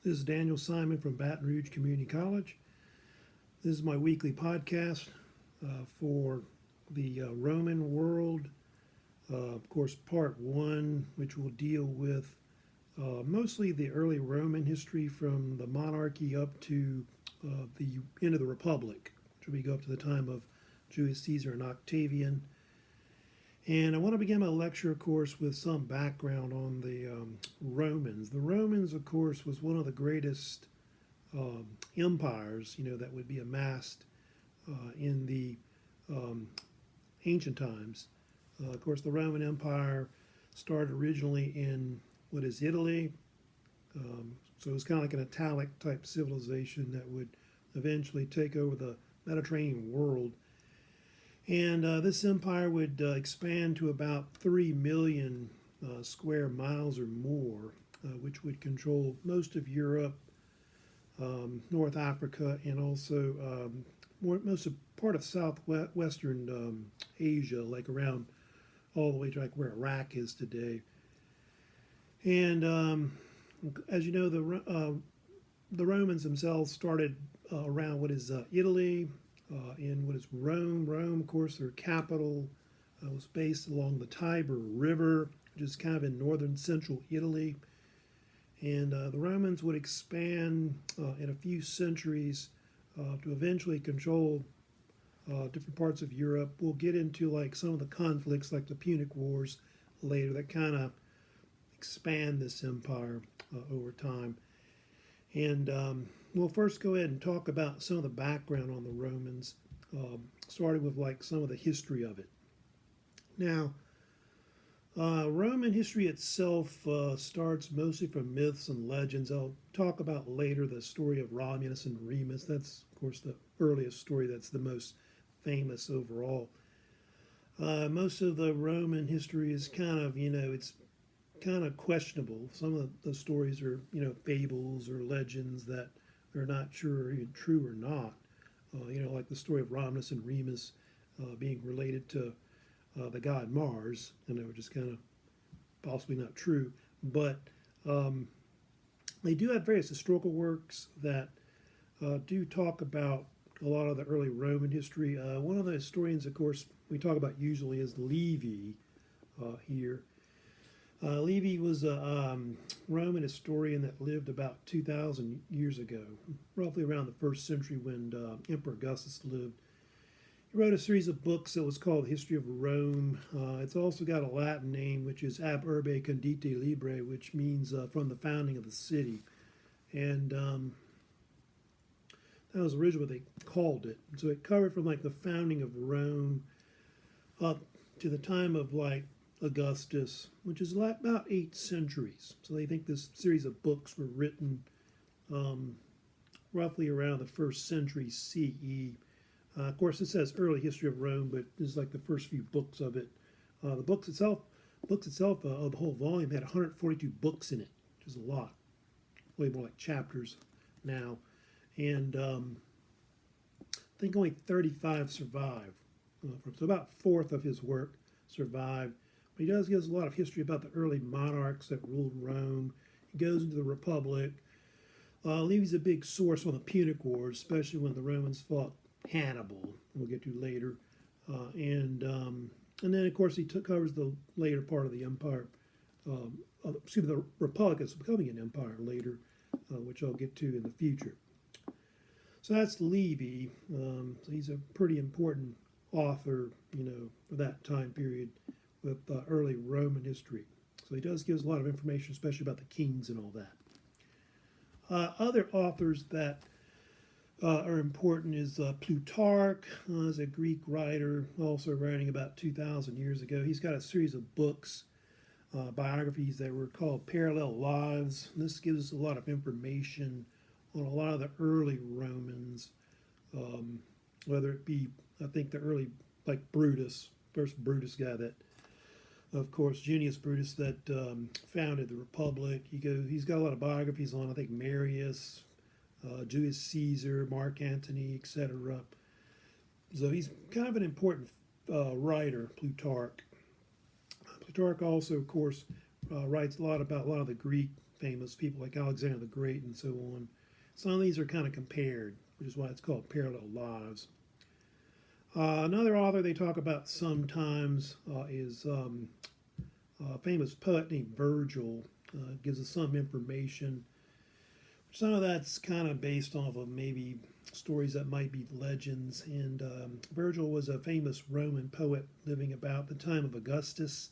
This is Daniel Simon from Baton Rouge Community College. This is my weekly podcast for the Roman world. Of course, part one, which will deal with mostly the early Roman history from the monarchy up to the end of the Republic, which will go up to the time of Julius Caesar and Octavian. And I want to begin my lecture, of course, with some background on the Romans. The Romans, of course, was one of the greatest empires, that would be amassed in the ancient times. Of course, the Roman Empire started originally in what is Italy. So it was kind of like an Italic type civilization that would eventually take over the Mediterranean world. And this empire would expand to about 3 million square miles or more, which would control most of Europe, North Africa, and also most of part of southwestern Asia, like around all the way to like where Iraq is today. And as you know, the Romans themselves started around what is Italy. In what is Rome. Rome, of course, their capital was based along the Tiber River, which is kind of in northern central Italy. And the Romans would expand in a few centuries to eventually control different parts of Europe. We'll get into like some of the conflicts, like the Punic Wars later, that kind of expand this empire over time. And we'll first go ahead and talk about some of the background on the Romans, starting with like some of the history of it. Now, Roman history itself starts mostly from myths and legends. I'll talk about later the story of Romulus and Remus. That's, of course, the earliest story that's the most famous overall. Most of the Roman history is kind of, it's kind of questionable. Some of the stories are, fables or legends that they're not sure even true or not. Like the story of Romulus and Remus being related to the god Mars, and they were just kind of possibly not true. But they do have various historical works that do talk about a lot of the early Roman history. One of the historians, of course, we talk about usually is Livy here. Livy was a Roman historian that lived about 2,000 years ago, roughly around the 1st century when Emperor Augustus lived. He wrote a series of books that was called History of Rome. It's also got a Latin name, which is Ab Urbe Condite Libre, which means from the founding of the city. And that was originally what they called it. So it covered from like the founding of Rome up to the time of like Augustus, which is about 8 centuries. So they think this series of books were written roughly around the 1st century CE. Of course, it says early history of Rome, but this is like the first few books of it. The books itself of the whole volume had 142 books in it, which is a lot. Way more like chapters now. And I think only 35 survive. So about a fourth of his work survived. But he does give us a lot of history about the early monarchs that ruled Rome. He goes into the Republic. Livy's a big source on the Punic Wars, especially when the Romans fought Hannibal, we'll get to later. And then, of course, he covers the later part of the empire. The Republic is becoming an empire later, which I'll get to in the future. So that's Livy. So he's a pretty important author, for that time period with early Roman history. So he does give us a lot of information, especially about the kings and all that. Other authors that are important is Plutarch, is a Greek writer, also writing about 2,000 years ago. He's got a series of books, biographies that were called Parallel Lives. And this gives us a lot of information on a lot of the early Romans, whether it be, I think, the early, like Brutus, first Brutus guy that, of course, Junius Brutus that founded the Republic. He's got a lot of biographies on, I think, Marius, Julius Caesar, Mark Antony, etc. So he's kind of an important writer, Plutarch. Plutarch also, of course, writes a lot about a lot of the Greek famous people like Alexander the Great and so on. Some of these are kind of compared, which is why it's called parallel lives. Another author they talk about sometimes is a famous poet named Virgil. Gives us some information. Some of that's kind of based off of maybe stories that might be legends. And Virgil was a famous Roman poet living about the time of Augustus.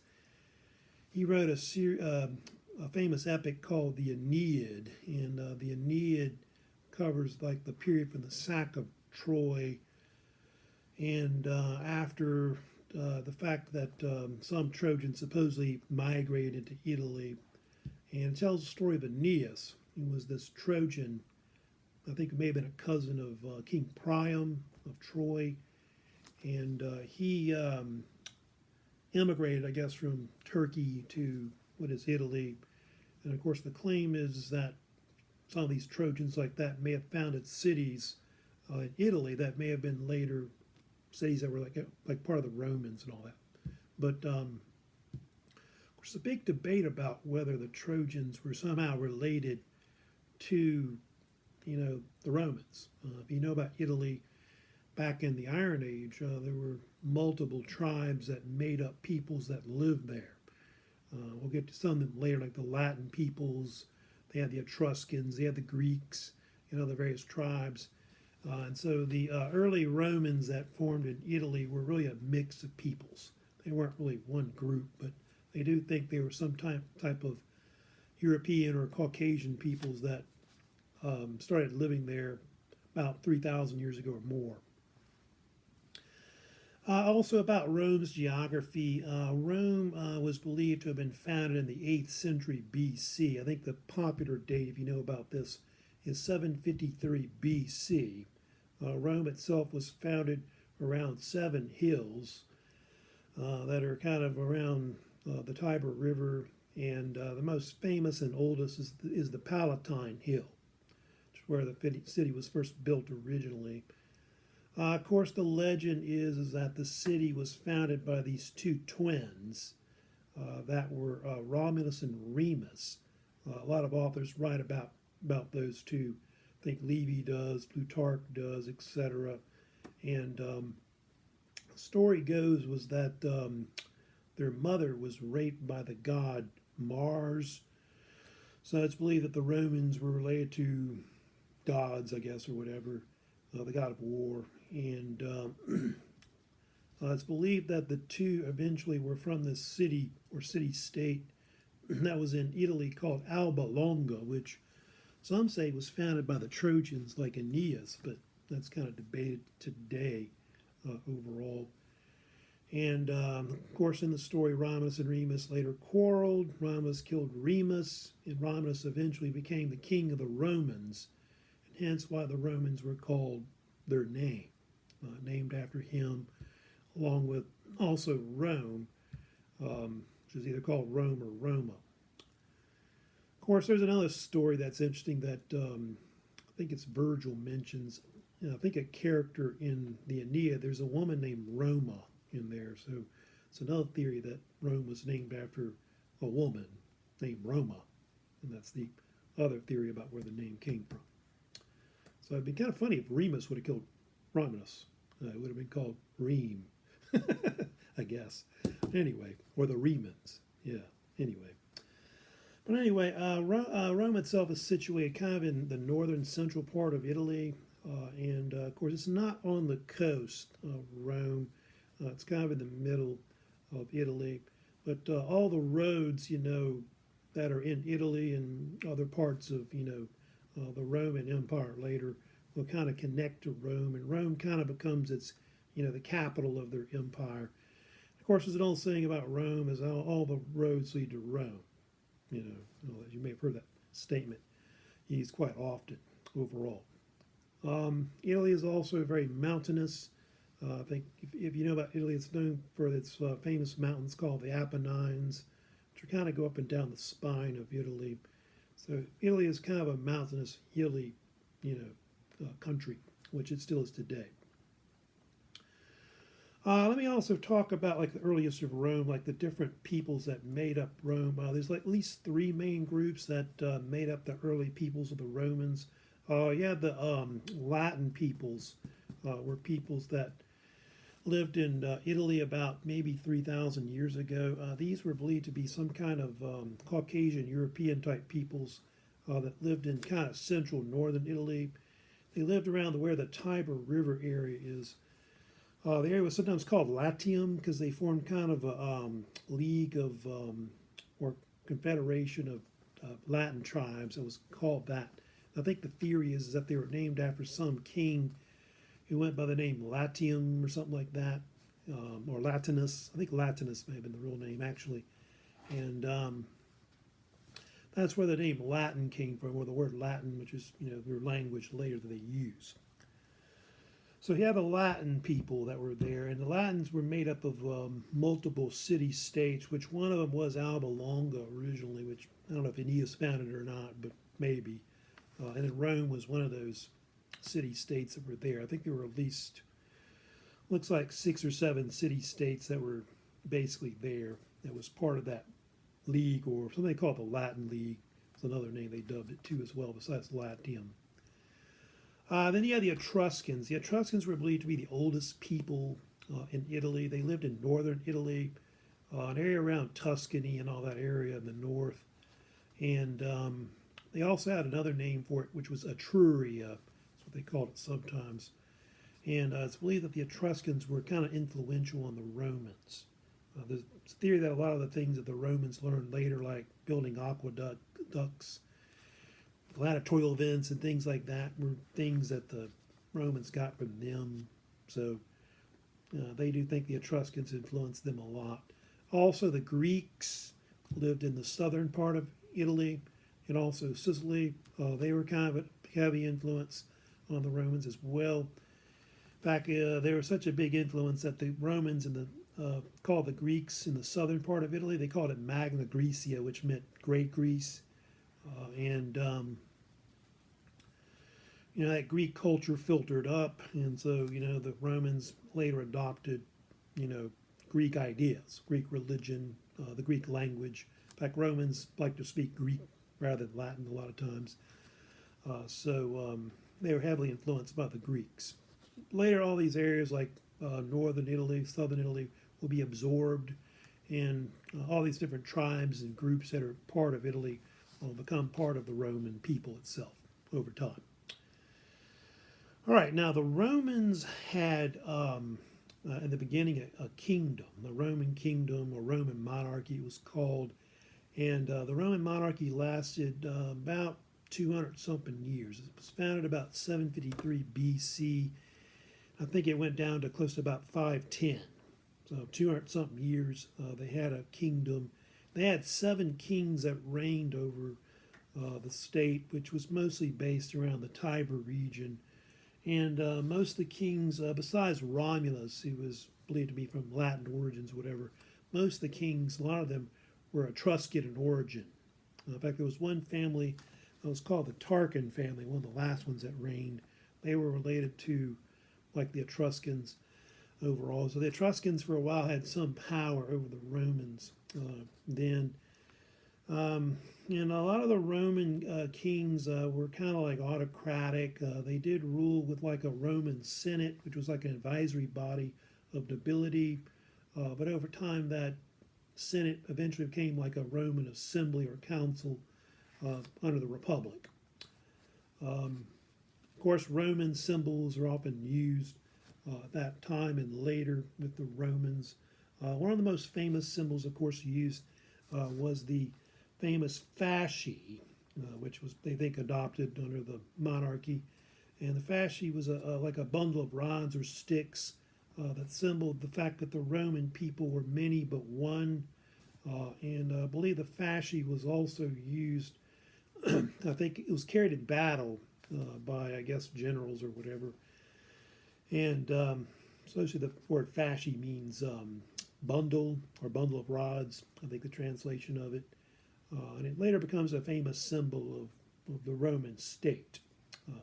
He wrote a famous epic called the Aeneid, and the Aeneid covers like the period from the sack of Troy and after the fact that some Trojans supposedly migrated into Italy, and it tells the story of Aeneas, who was this Trojan, I think it may have been a cousin of King Priam of Troy, and he immigrated, I guess, from Turkey to what is Italy, and of course the claim is that some of these Trojans like that may have founded cities in Italy that may have been later cities that were like part of the Romans and all that. But there's a big debate about whether the Trojans were somehow related to, the Romans. If you know about Italy back in the Iron Age, there were multiple tribes that made up peoples that lived there. We'll get to some of them later, like the Latin peoples. They had the Etruscans, they had the Greeks, the various tribes. And so the early Romans that formed in Italy were really a mix of peoples. They weren't really one group, but they do think they were some type of European or Caucasian peoples that started living there about 3,000 years ago or more. Also about Rome's geography, Rome was believed to have been founded in the 8th century BC. I think the popular date, if you know about this, is 753 BC. Rome itself was founded around 7 hills that are kind of around the Tiber River, and the most famous and oldest is the Palatine Hill, which is where the city was first built originally. Of course, the legend is that the city was founded by these two twins that were Romulus and Remus. A lot of authors write about those two. I think Livy does, Plutarch does, etc. And the story goes was that their mother was raped by the god Mars. So it's believed that the Romans were related to gods, I guess, or whatever, the god of war. And it's believed that the two eventually were from this city or city-state that was in Italy called Alba Longa, which some say was founded by the Trojans like Aeneas, but that's kind of debated today overall. And of course, in the story, Romulus and Remus later quarreled. Romulus killed Remus, and Romulus eventually became the king of the Romans, and hence why the Romans were called their name, named after him, along with also Rome, which is either called Rome or Roma. Of course, there's another story that's interesting that I think it's Virgil mentions. I think a character in the Aeneid, there's a woman named Roma in there. So it's another theory that Rome was named after a woman named Roma. And that's the other theory about where the name came from. So it'd be kind of funny if Remus would have killed Romulus. It would have been called Reme, I guess. Anyway, or the Remans. Yeah, anyway. But anyway, Rome itself is situated kind of in the northern central part of Italy. And of course, it's not on the coast of Rome. It's kind of in the middle of Italy. But all the roads, that are in Italy and other parts of, the Roman Empire later will kind of connect to Rome. And Rome kind of becomes its, the capital of their empire. Of course, there's an old saying about Rome is all the roads lead to Rome. You may have heard that statement used quite often overall. Italy is also very mountainous. I think if you know about Italy, it's known for its famous mountains called the Apennines, which kind of go up and down the spine of Italy. So Italy is kind of a mountainous, hilly, country, which it still is today. Let me also talk about like the earliest of Rome, like the different peoples that made up Rome. There's like at least three main groups that made up the early peoples of the Romans. You had the Latin peoples, were peoples that lived in Italy about maybe 3,000 years ago. These were believed to be some kind of Caucasian European type peoples that lived in kind of central northern Italy. They lived around where the Tiber River area is. The area was sometimes called Latium because they formed kind of a league of or confederation of Latin tribes. It was called that. I think the theory is that they were named after some king who went by the name Latium or something like that, or Latinus. I think Latinus may have been the real name actually, and that's where the name Latin came from, or the word Latin, which is their language later that they use. So you have the Latin people that were there, and the Latins were made up of multiple city-states, which one of them was Alba Longa originally, which I don't know if Aeneas founded it or not, but maybe. And then Rome was one of those city-states that were there. I think there were at least, looks like 6 or 7 city-states that were basically there. That was part of that league, or something they call it the Latin League. It's another name they dubbed it too as well, besides Latium. Then you had the Etruscans. The Etruscans were believed to be the oldest people in Italy. They lived in northern Italy, an area around Tuscany and all that area in the north. And they also had another name for it, which was Etruria. That's what they called it sometimes. And it's believed that the Etruscans were kind of influential on the Romans. There's a theory that a lot of the things that the Romans learned later, like building aqueducts, gladiatorial events and things like that, were things that the Romans got from them. So they do think the Etruscans influenced them a lot. Also, the Greeks lived in the southern part of Italy and also Sicily. They were kind of a heavy influence on the Romans as well. In fact, they were such a big influence that the Romans and the called the Greeks in the southern part of Italy, they called it Magna Graecia, which meant Great Greece. That Greek culture filtered up, and so the Romans later adopted Greek ideas, Greek religion, the Greek language. In fact, Romans like to speak Greek rather than Latin a lot of times. So they were heavily influenced by the Greeks. Later, all these areas like northern Italy, southern Italy will be absorbed, and all these different tribes and groups that are part of Italy will become part of the Roman people itself over time. All right, now the Romans had, in the beginning, a kingdom, the Roman kingdom or Roman monarchy it was called. And the Roman monarchy lasted about 200-something years. It was founded about 753 BC. I think it went down to close to about 510. So 200-something years, they had a kingdom. They had 7 kings that reigned over the state, which was mostly based around the Tiber region. And most of the kings, besides Romulus, who was believed to be from Latin origins, whatever, most of the kings, a lot of them were Etruscan in origin. In fact, there was one family that was called the Tarquin family, one of the last ones that reigned. They were related to, like, the Etruscans overall. So the Etruscans, for a while, had some power over the Romans. And a lot of the Roman kings were kind of like autocratic. They did rule with like a Roman Senate, which was like an advisory body of nobility. But over time, that Senate eventually became like a Roman assembly or council under the Republic. Of course, Roman symbols are often used at that time and later with the Romans. One of the most famous symbols, of course, used was the famous fasci, which was, they think, adopted under the monarchy. And the fasci was like a bundle of rods or sticks that symbolized the fact that the Roman people were many but one. And I believe the fasci was also used, I think it was carried in battle by, I guess, generals or whatever. And especially the word fasci means bundle or bundle of rods, I think the translation of it. And it later becomes a famous symbol of the Roman state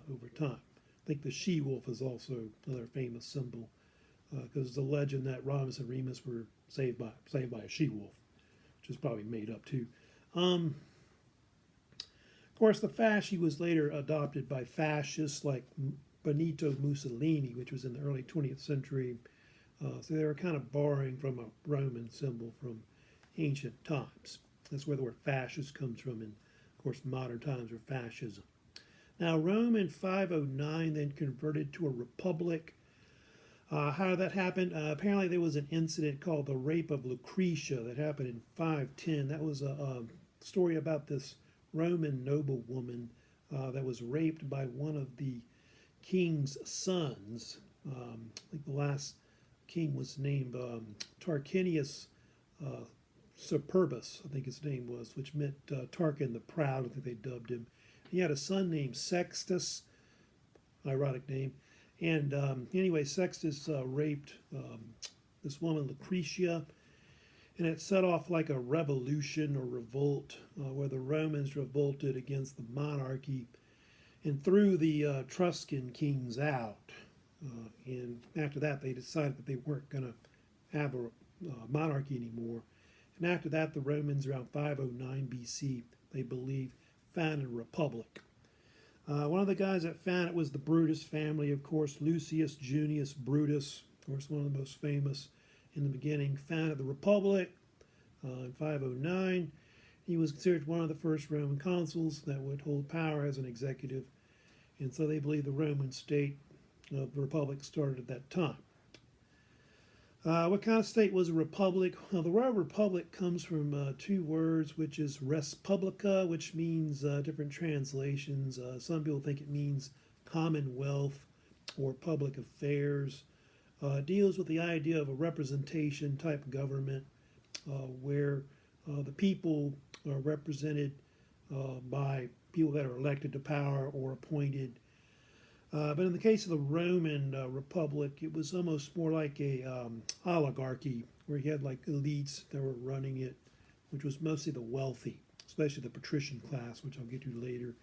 over time. I think the she-wolf is also another famous symbol because the legend that Romulus and Remus were saved by a she-wolf, which is probably made up too. Of course, the fasci was later adopted by fascists like Benito Mussolini, which was in the early 20th century. So they were kind of borrowing from a Roman symbol from ancient times. That's where the word fascist comes from, and of course, modern times are fascism. Now, Rome in 509 then converted to a republic. How that happened? Apparently, there was an incident called the Rape of Lucretia that happened in 510. That was a story about this Roman noblewoman that was raped by one of the king's sons. I think the last king was named Tarquinius Superbus, I think his name was, which meant Tarquin the Proud, I think they dubbed him. He had a son named Sextus, ironic name. And anyway, Sextus raped this woman, Lucretia, and it set off like a revolution or revolt where the Romans revolted against the monarchy and threw the Etruscan kings out. And after that, they decided that they weren't going to have a monarchy anymore. And after that, the Romans, around 509 BC, they believe, founded a republic. One of the guys that founded it was the Brutus family, of course. Lucius Junius Brutus, of course, one of the most famous in the beginning, founded the republic in 509. He was considered one of the first Roman consuls that would hold power as an executive. And so they believe the Roman state of the republic started at that time. What kind of state was a republic? Well, the word republic comes from two words, which is res publica, which means different translations. Some people think it means commonwealth or public affairs. Deals with the idea of a representation type government where the people are represented by people that are elected to power or appointed. But in the case of the Roman Republic, it was almost more like a oligarchy, where you had like elites that were running it, which was mostly the wealthy, especially the patrician class, which I'll get to later.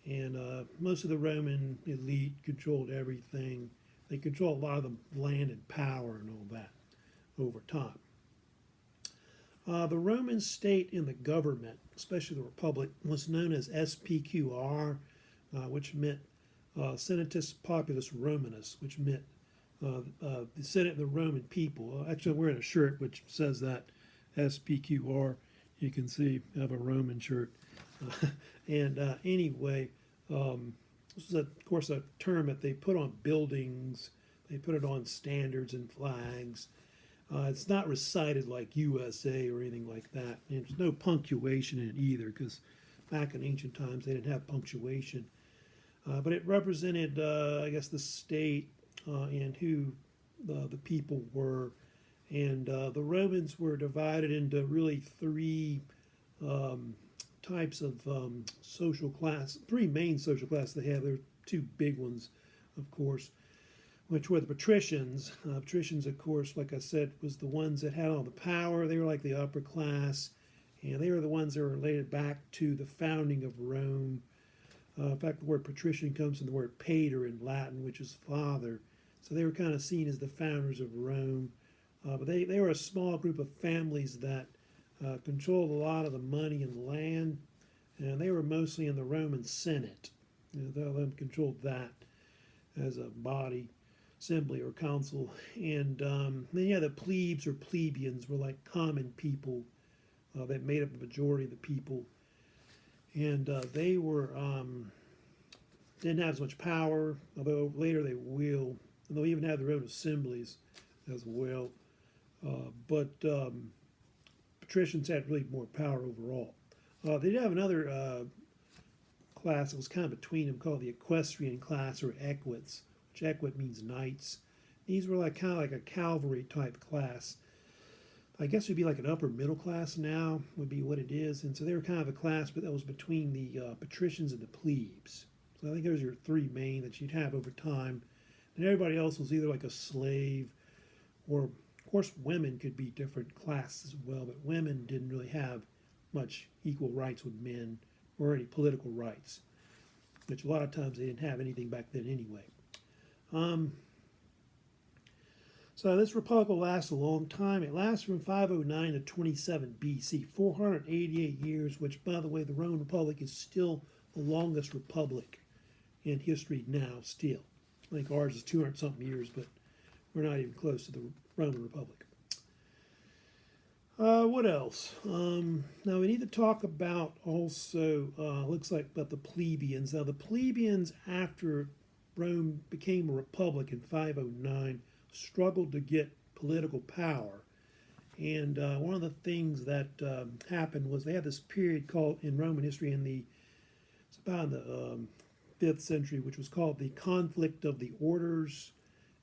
And most of the Roman elite controlled everything. They controlled a lot of the land and power and all that over time. The Roman state in the government, especially the Republic, was known as SPQR, which meant Senatus Populus Romanus, which meant the Senate of the Roman people. Actually, I'm wearing a shirt which says that, SPQR. You can see I have a Roman shirt. Anyway, this is, of course, a term that they put on buildings. They put it on standards and flags. It's not recited like USA or anything like that. And there's no punctuation in it either, because back in ancient times they didn't have punctuation. But it represented, I guess, the state and who the people were. And the Romans were divided into really three types of social class, three main social classes they have. There are two big ones, of course, which were the patricians. Patricians, of course, like I said, was the ones that had all the power. They were like the upper class, and they were the ones that were related back to the founding of Rome. In fact, the word patrician comes from the word pater in Latin, which is father. So they were kind of seen as the founders of Rome. But they were a small group of families that controlled a lot of the money and land, and they were mostly in the Roman Senate. They controlled that as a body, assembly or council. And then you had the plebes or plebeians, were like common people that made up the majority of the people. And they were didn't have as much power, although later they will. And they'll even have their own assemblies as well. But patricians had really more power overall. They did have another class that was kind of between them called the equestrian class, or equites, which equite means knights. These were like kind of like a cavalry type class. I guess it would be like an upper middle class now, would be what it is. And so they were kind of a class, but that was between the patricians and the plebes. So I think those are your three main that you'd have over time. And everybody else was either like a slave, or of course women could be different classes as well, but women didn't really have much equal rights with men or any political rights, which a lot of times they didn't have anything back then anyway. So this republic will last a long time. It lasts from 509 to 27 BC, 488 years, which, by the way, the Roman Republic is still the longest republic in history now, still. I think ours is 200-something years, but we're not even close to the Roman Republic. What else? Now we need to talk about also, looks like about the plebeians. Now the plebeians, after Rome became a republic in 509, struggled to get political power. And one of the things that happened was they had this period called, in Roman history, it's about in the 5th century, which was called the conflict of the orders.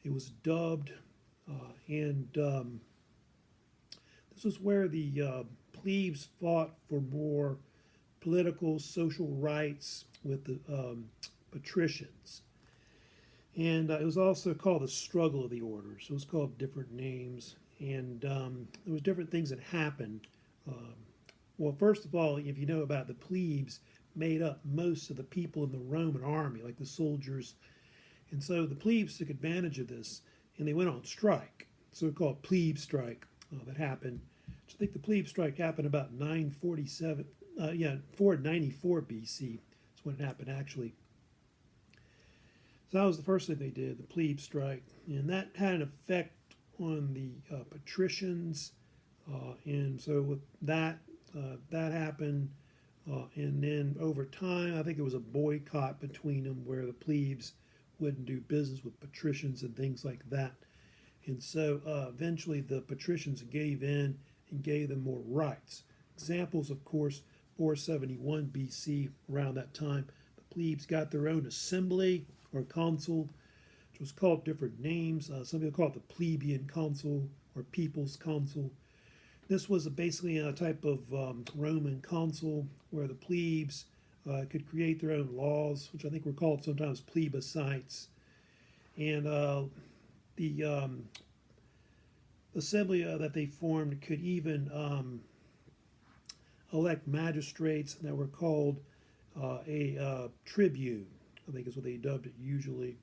It was dubbed, this was where the plebes fought for more political, social rights with the patricians. And it was also called the struggle of the orders. It was called different names. And there was different things that happened. Well, first of all, if you know about the plebes, made up most of the people in the Roman army, like the soldiers. And so the plebes took advantage of this, and they went on strike, so-called plebe strike that happened. I think the plebe strike happened about 494 BC. That's when it happened, actually. So that was the first thing they did, the plebe strike. And that had an effect on the patricians. And so with that, that happened. And then over time, I think there was a boycott between them where the plebes wouldn't do business with patricians and things like that. And so eventually the patricians gave in and gave them more rights. Examples, of course, 471 BC, around that time, the plebes got their own assembly or consul, which was called different names. Some people call it the plebeian consul or people's consul. This was basically a type of Roman consul where the plebes could create their own laws, which I think were called sometimes plebiscites. And the assembly that they formed could even elect magistrates that were called a tribune, I think is what they dubbed it usually,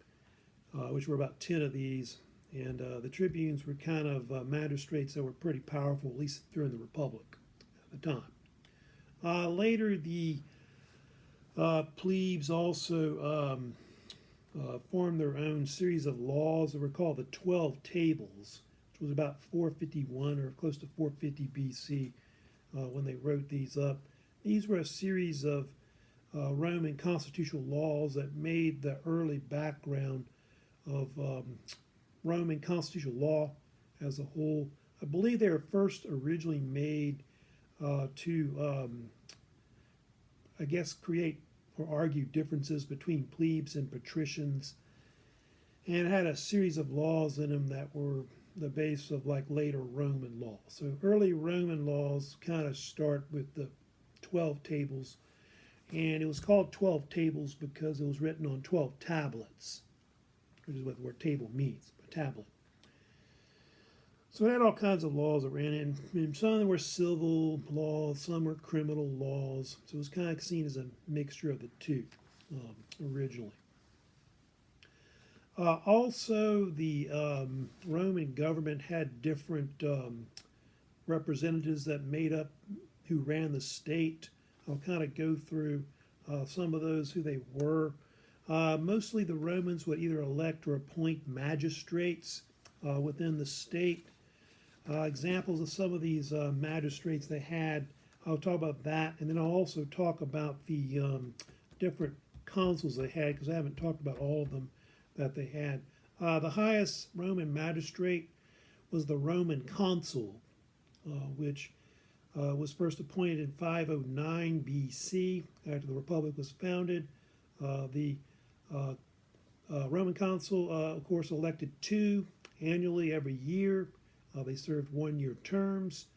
which were about 10 of these. And the tribunes were kind of magistrates that were pretty powerful, at least during the Republic at the time. Later, the plebes also formed their own series of laws that were called the 12 Tables, which was about 451 or close to 450 BC when they wrote these up. These were a series of Roman constitutional laws that made the early background of Roman constitutional law as a whole. I believe they were first originally made to, I guess, create or argue differences between plebes and patricians, and it had a series of laws in them that were the base of like later Roman law. So early Roman laws kind of start with the 12 tables, and it was called 12 tables because it was written on 12 tablets, which is what the word table means, a tablet. So it had all kinds of laws that ran in. And some of them were civil laws, some were criminal laws. So it was kind of seen as a mixture of the two originally. Also, the Roman government had different representatives that made up who ran the state. I'll kind of go through some of those, who they were. Mostly the Romans would either elect or appoint magistrates within the state. Examples of some of these magistrates they had, I'll talk about that, and then I'll also talk about the different consuls they had, because I haven't talked about all of them that they had. The highest Roman magistrate was the Roman consul, which was first appointed in 509 BC, after the Republic was founded. The Roman consul, of course, elected 2 annually every year. They served 1-year terms.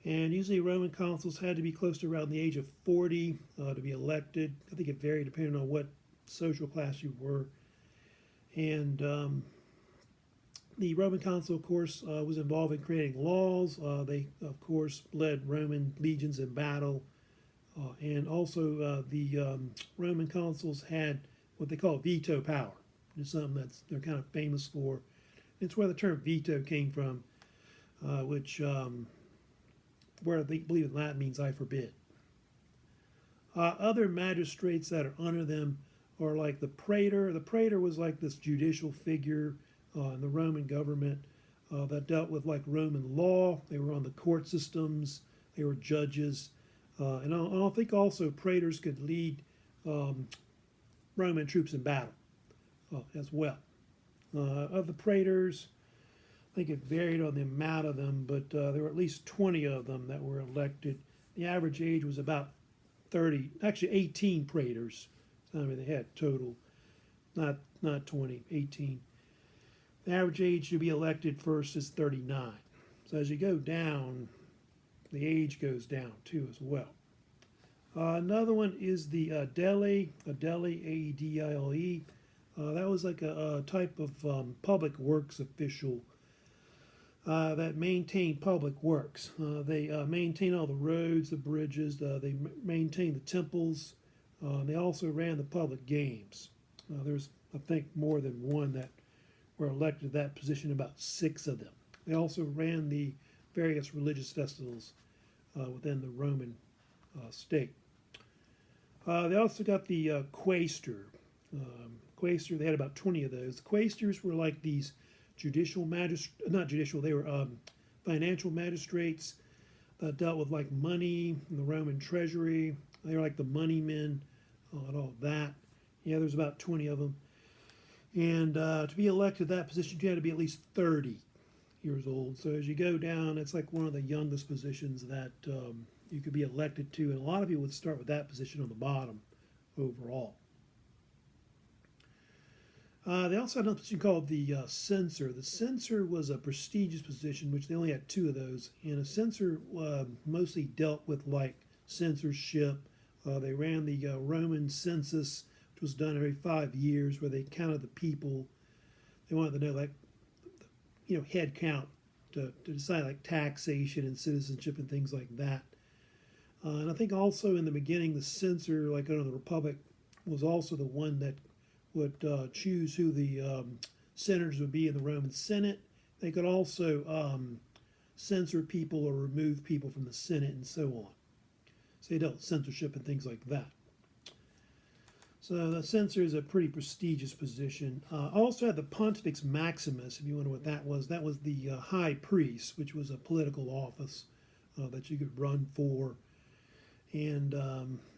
And usually Roman consuls had to be close to around the age of 40 to be elected. I think it varied depending on what social class you were. And the Roman consul, of course, was involved in creating laws. They, of course, led Roman legions in battle. And also the Roman consuls had what they call veto power. It's something that's they're kind of famous for. It's where the term veto came from, which where they believe in Latin means I forbid. Other magistrates that are under them are like the praetor. The praetor was like this judicial figure in the Roman government that dealt with like Roman law. They were on the court systems. They were judges. And I think also praetors could lead Roman troops in battle as well. Of the praetors, I think it varied on the amount of them, but there were at least 20 of them that were elected. The average age was about 30, actually 18 praetors. I mean, they had total, not 20, 18. The average age to be elected first is 39. So as you go down, the age goes down too as well. Another one is the Aedile, Aedile. That was like a type of public works official that maintained public works. They maintained all the roads, the bridges, they maintained the temples. They also ran the public games. There's, I think, more than one that were elected to that position, about 6 of them. They also ran the various religious festivals within the Roman state. They also got the quaestor. Quaestor, they had about 20 of those. The quaestors were like these judicial magistrates, not judicial, they were financial magistrates that dealt with like money in the Roman treasury. They were like the money men and all that. Yeah, there's about 20 of them. And to be elected to that position, you had to be at least 30 years old. So as you go down, it's like one of the youngest positions that you could be elected to. And a lot of people would start with that position on the bottom overall. They also had another position called the censor. The censor was a prestigious position, which they only had 2 of those. And a censor mostly dealt with like censorship. They ran the Roman census, which was done every 5 years, where they counted the people. They wanted to know, like, head count to decide like taxation and citizenship and things like that. And I think also in the beginning, the censor, like under the Republic, was also the one that would choose who the senators would be in the Roman Senate. They could also censor people or remove people from the Senate and so on. So they dealt with censorship and things like that. So the censor is a pretty prestigious position. Also had the Pontifex Maximus, if you wonder what that was. That was the high priest, which was a political office that you could run for. And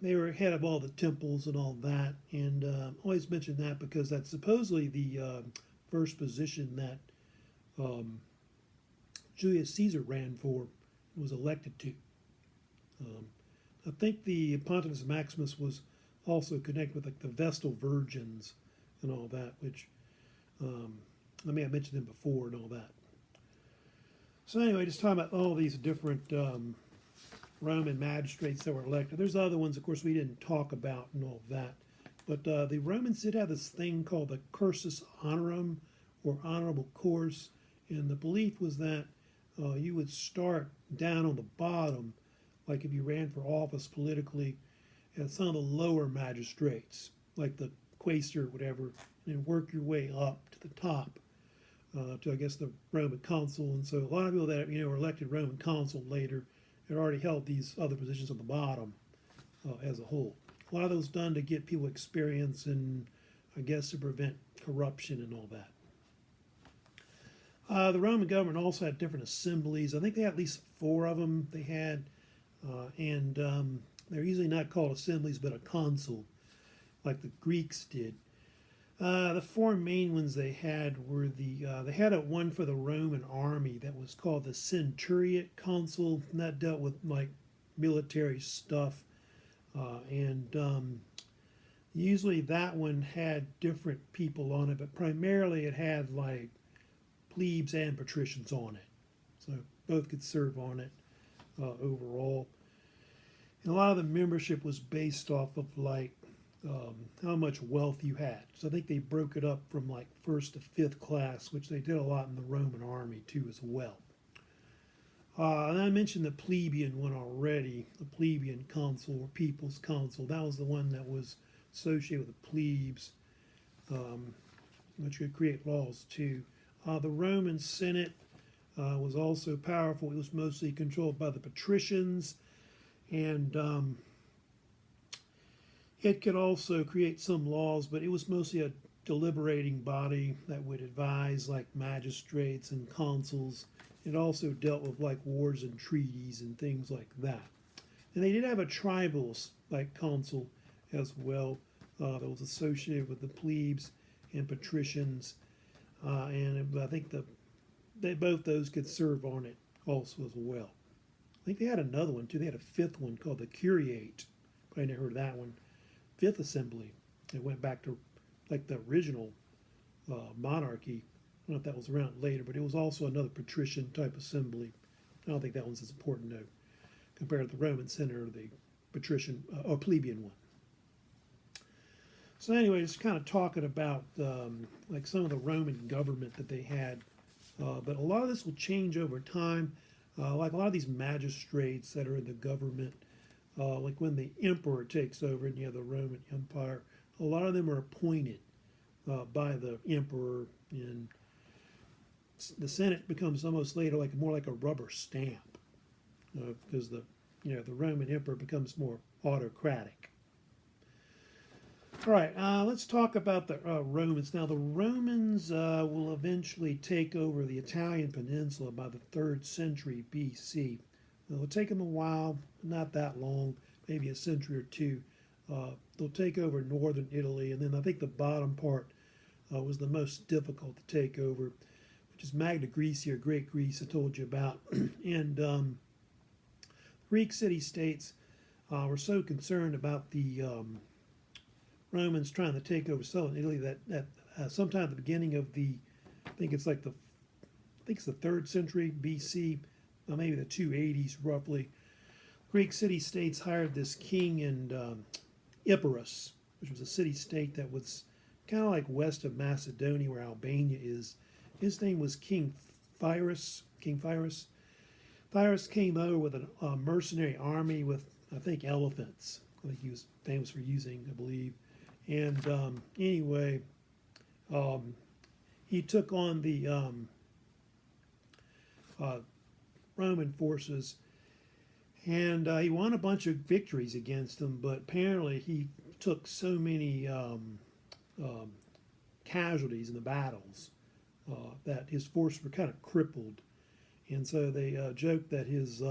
they were head of all the temples and all that. And always mention that because that's supposedly the first position that Julius Caesar ran for and was elected to. I think the Pontifex Maximus was also connected with like the Vestal Virgins and all that, which I may have mentioned them before and all that. So anyway, just talking about all these different Roman magistrates that were elected. There's other ones, of course, we didn't talk about and all that. But the Romans did have this thing called the cursus honorum, or honorable course. And the belief was that you would start down on the bottom, like if you ran for office politically, at some of the lower magistrates, like the quaestor or whatever, and then work your way up to the top, to, I guess, the Roman consul. And so a lot of people that, were elected Roman consul later had already held these other positions on the bottom as a whole. A lot of those done to get people experience and, I guess, to prevent corruption and all that. The Roman government also had different assemblies. I think they had at least 4 of them they had. And they're usually not called assemblies, but a consul, like the Greeks did. The 4 main ones they had were they had one for the Roman army that was called the centuriate consul, and that dealt with like military stuff. And usually that one had different people on it, but primarily it had like plebs and patricians on it. So both could serve on it overall. And a lot of the membership was based off of like how much wealth you had. So I think they broke it up from like 1st to 5th class, which they did a lot in the Roman army too as well. And I mentioned the plebeian one already, the plebeian consul or people's consul. That was the one that was associated with the plebes, which could create laws too. The Roman Senate was also powerful. It was mostly controlled by the patricians, and it could also create some laws, but it was mostly a deliberating body that would advise like magistrates and consuls. It also dealt with like wars and treaties and things like that. And they did have a tribal like consul as well that was associated with the plebs and patricians, and I think both those could serve on it also as well. I think they had another one too. They had a fifth one called the Curiate. But I never heard of that one. Fifth Assembly. It went back to like the original monarchy. I don't know if that was around later, but it was also another patrician type assembly. I don't think that one's as important though, compared to the Roman Senate or the patrician or plebeian one. So anyway, just kind of talking about like some of the Roman government that they had, but a lot of this will change over time. Like a lot of these magistrates that are in the government, like when the emperor takes over and you have the Roman Empire, a lot of them are appointed by the emperor, and the Senate becomes almost later like more like a rubber stamp because the Roman emperor becomes more autocratic. All right, let's talk about the Romans. Now, the Romans will eventually take over the Italian peninsula by the 3rd century BC. It'll take them a while, not that long, maybe a century or two. They'll take over northern Italy, and then I think the bottom part was the most difficult to take over, which is Magna Graecia, or Great Greece, I told you about. And Greek city-states were so concerned about the Romans trying to take over southern Italy that sometime at the beginning of I think it's the 3rd century BC, maybe the 280s roughly, Greek city-states hired this king in Epirus, which was a city-state that was kind of like west of Macedonia where Albania is. His name was King Pyrrhus. Pyrrhus came over with a mercenary army with, I think, elephants. I think he was famous for using, I believe. And anyway, he took on the Roman forces, and he won a bunch of victories against them, but apparently he took so many casualties in the battles that his forces were kind of crippled. And so they joked that his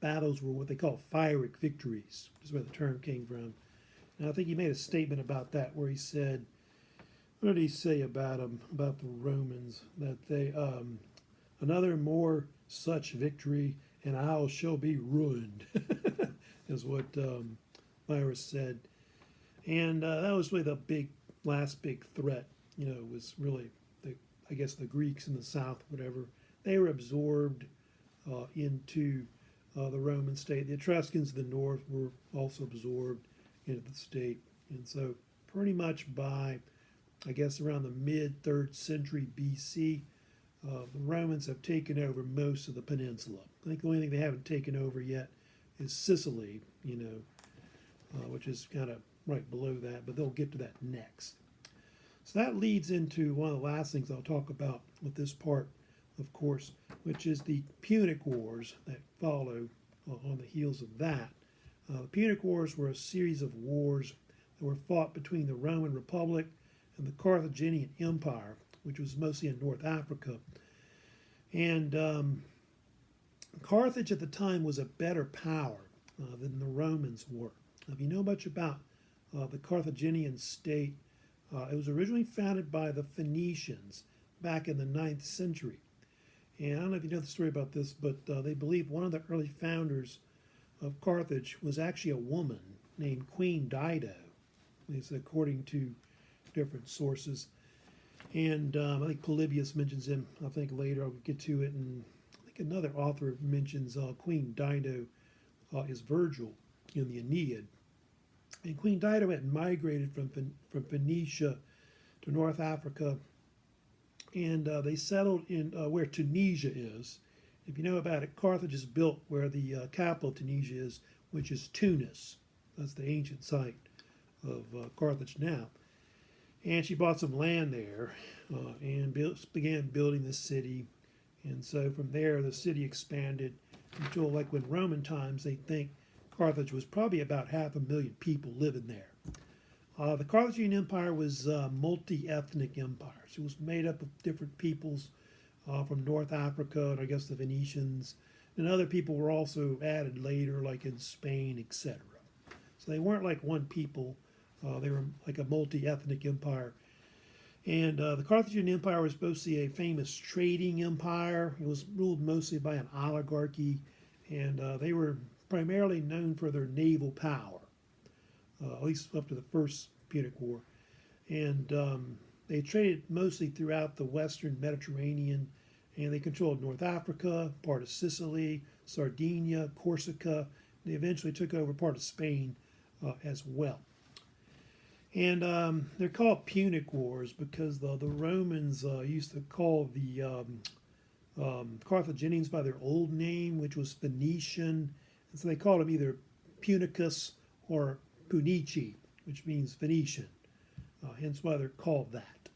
battles were what they call Pyrrhic victories, which is where the term came from. And I think he made a statement about that where he said, what did he say about them, about the Romans? That they, another more such victory and I shall be ruined, is what Pyrrhus said. And that was really the last big threat, was really, I guess, the Greeks in the south, whatever. They were absorbed into the Roman state. The Etruscans in the north were also absorbed into the state. And so pretty much by, I guess, around the mid-3rd century BC, the Romans have taken over most of the peninsula. I think the only thing they haven't taken over yet is Sicily, which is kind of right below that, but they'll get to that next. So that leads into one of the last things I'll talk about with this part, of course, which is the Punic Wars that follow on the heels of that. The Punic Wars were a series of wars that were fought between the Roman Republic and the Carthaginian Empire, which was mostly in North Africa. And Carthage at the time was a better power than the Romans were. Now, if you know much about the Carthaginian state, it was originally founded by the Phoenicians back in the 9th century. And I don't know if you know the story about this, but they believe one of the early founders of Carthage was actually a woman named Queen Dido, at least according to different sources. And I think Polybius mentions him, I think later I'll get to it, and I think another author mentions Queen Dido is Virgil in the Aeneid. And Queen Dido had migrated from Phoenicia to North Africa, and they settled in where Tunisia is. If you know about it, Carthage is built where the capital of Tunisia is, which is Tunis. That's the ancient site of Carthage now. And she bought some land there and began building the city. And so from there, the city expanded until, like when Roman times, they think Carthage was probably about 500,000 people living there. The Carthaginian Empire was a multi-ethnic empire. So it was made up of different peoples from North Africa, and I guess the Venetians, and other people were also added later, like in Spain, etc. So they weren't like one people. They were like a multi-ethnic empire. And the Carthaginian Empire was mostly a famous trading empire. It was ruled mostly by an oligarchy, and they were primarily known for their naval power, at least up to the First Punic War. And they traded mostly throughout the Western Mediterranean, and they controlled North Africa, part of Sicily, Sardinia, Corsica. They eventually took over part of Spain as well. And they're called Punic Wars because the Romans used to call the Carthaginians by their old name, which was Phoenician. And so they called them either Punicus or Punici, which means Phoenician. Hence why they're called that.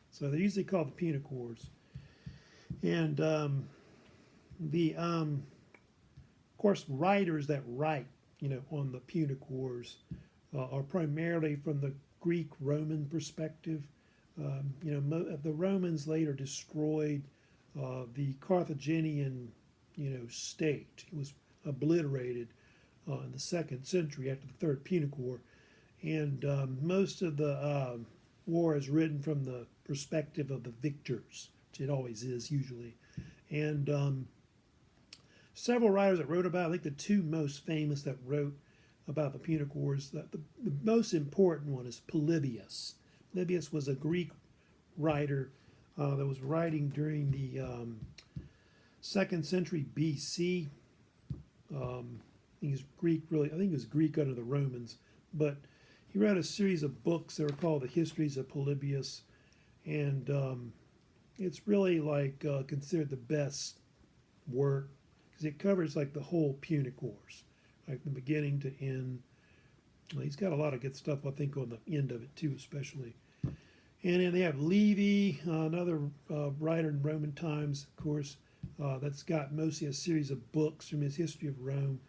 So they're usually called the Punic Wars. And of course, writers that write, on the Punic Wars are primarily from the Greek-Roman perspective. The Romans later destroyed the Carthaginian, state. It was obliterated in the 2nd century after the Third Punic War. And most of the war is written from the perspective of the victors, which it always is usually. And several writers that wrote about it, I think the two most famous that wrote about the Punic Wars, the most important one is Polybius. Polybius was a Greek writer that was writing during the 2nd century BC. I think it was Greek under the Romans, but he wrote a series of books that were called the Histories of Polybius, and it's really considered the best work because it covers like the whole Punic Wars, like the beginning to end. Well, he's got a lot of good stuff, I think, on the end of it too, especially. And then they have Livy, another writer in Roman times, of course, that's got mostly a series of books from his History of Rome,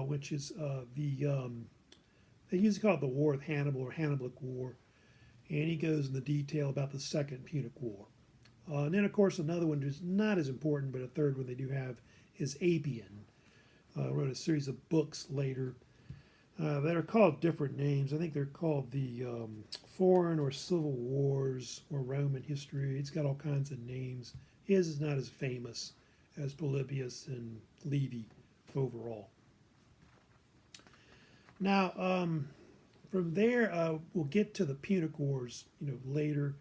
which is they usually call it the War of Hannibal or Hannibalic War. And he goes into detail about the Second Punic War. And then, of course, another one that's not as important, but a third one they do have is Appian. Wrote a series of books later that are called different names. I think they're called the Foreign or Civil Wars or Roman History. It's got all kinds of names. His is not as famous as Polybius and Livy overall. Now, from there, we'll get to the Punic Wars, later.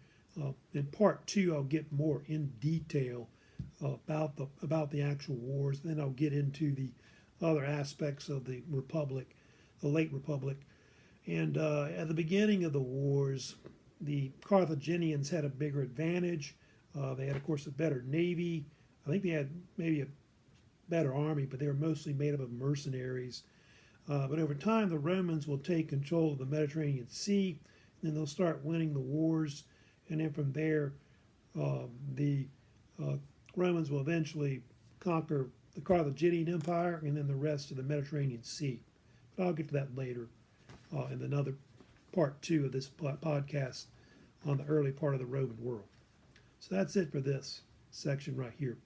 In part 2, I'll get more in detail about the actual wars. Then I'll get into the other aspects of the Republic, the late Republic. And at the beginning of the wars, the Carthaginians had a bigger advantage. They had, of course, a better navy. I think they had maybe a better army, but they were mostly made up of mercenaries. But over time, the Romans will take control of the Mediterranean Sea, and then they'll start winning the wars. And then from there, the Romans will eventually conquer the Carthaginian Empire and then the rest of the Mediterranean Sea. But I'll get to that later in another part 2 of this podcast on the early part of the Roman world. So that's it for this section right here.